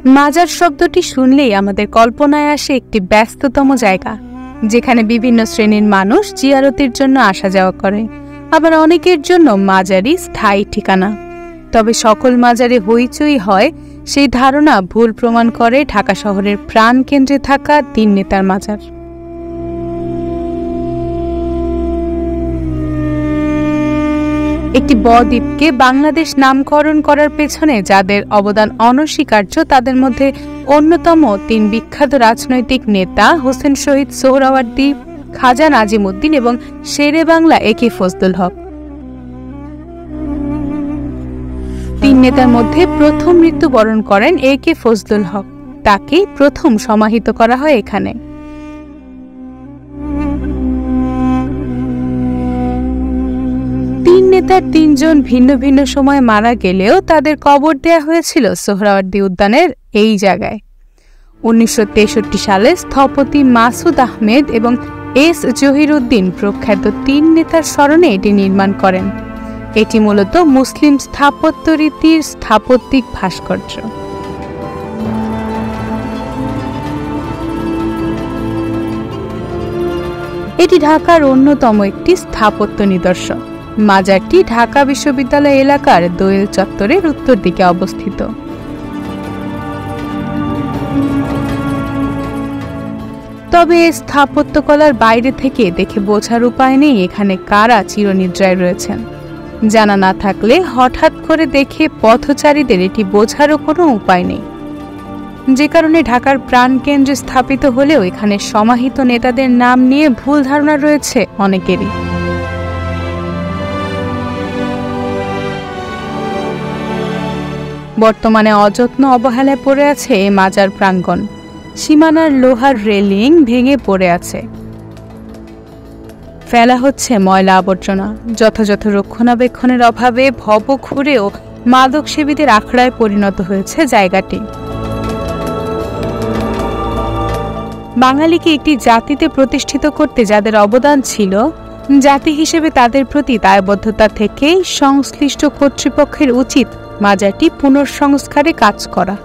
মাজার শব্দটি শুনলেই আমাদের কল্পনায় আসে একটি ব্যস্ততম জায়গা, যেখানে বিভিন্ন শ্রেণীর মানুষ জিয়ারতের জন্য আসা যাওয়া করে। আবার অনেকের জন্য মাজারই স্থায়ী ঠিকানা। তবে সকল মাজারে হইচই হয় সেই ধারণা ভুল প্রমাণ করে ঢাকা শহরের প্রাণকেন্দ্রে থাকা 3 নেতার মাজার। একটি বদ্বীপকে বাংলাদেশ নামকরণ করার পেছনে যাদের অবদান অনস্বীকার্য, তাদের মধ্যে অন্যতম 3 বিখ্যাত রাজনৈতিক নেতা হোসেন শহীদ সোহরাওয়ার্দী, খাজা নাজিমউদ্দিন এবং শেরে বাংলা একে ফজলুল হক। 3 নেতার মধ্যে প্রথম মৃত্যুবরণ করেন একে ফজলুল হক। তাকেই প্রথম সমাহিত করা হয় এখানে। নেতার 3 জন ভিন্ন ভিন্ন সময়ে মারা গেলেও তাদের কবর দেয়া হয়েছিল সোহরাওয়ার্দী উদ্যানের এই জায়গায়। 1963 সালে স্থপতি মাসুদ আহমেদ এবং এস জহিরউদ্দিন প্রখ্যাত 3 নেতার স্মরণে এটি নির্মাণ করেন। এটি মূলত মুসলিম স্থাপত্য রীতির স্থাপত্যিক ভাস্কর্য। এটি ঢাকার অন্যতম একটি স্থাপত্য নিদর্শন। মাজারটি ঢাকা বিশ্ববিদ্যালয় এলাকার দোয়েল চত্বরের উত্তর দিকে অবস্থিত। তবে স্থাপত্যকলার বাইরে থেকে দেখে বোঝার উপায় নেই এখানে কারা চিরনিদ্রায় রয়েছেন। জানা না থাকলে হঠাৎ করে দেখে পথচারীদের এটি বোঝারও কোনো উপায় নেই। যে কারণে ঢাকার প্রাণকেন্দ্রে স্থাপিত হলেও এখানে সমাহিত নেতাদের নাম নিয়ে ভুল ধারণা রয়েছে অনেকেরই। বর্তমানে অযত্ন অবহেলায় পড়ে আছে এই মাজার প্রাঙ্গণ। সীমানার লোহার রেলিং ভেঙে পড়ে আছে। ফেলা হচ্ছে ময়লা আবর্জনা। যথাযথ রক্ষণাবেক্ষণের অভাবে ভব খুঁড়েও মাদক সেবীদের আখড়ায় পরিণত হয়েছে জায়গাটি। বাঙালিকে একটি জাতিতে প্রতিষ্ঠিত করতে যাদের অবদান ছিল, জাতি হিসেবে তাদের প্রতি দায়বদ্ধতা থেকেই সংশ্লিষ্ট কর্তৃপক্ষের উচিত মাজারটি পুনর্সংস্কারে কাজ করা।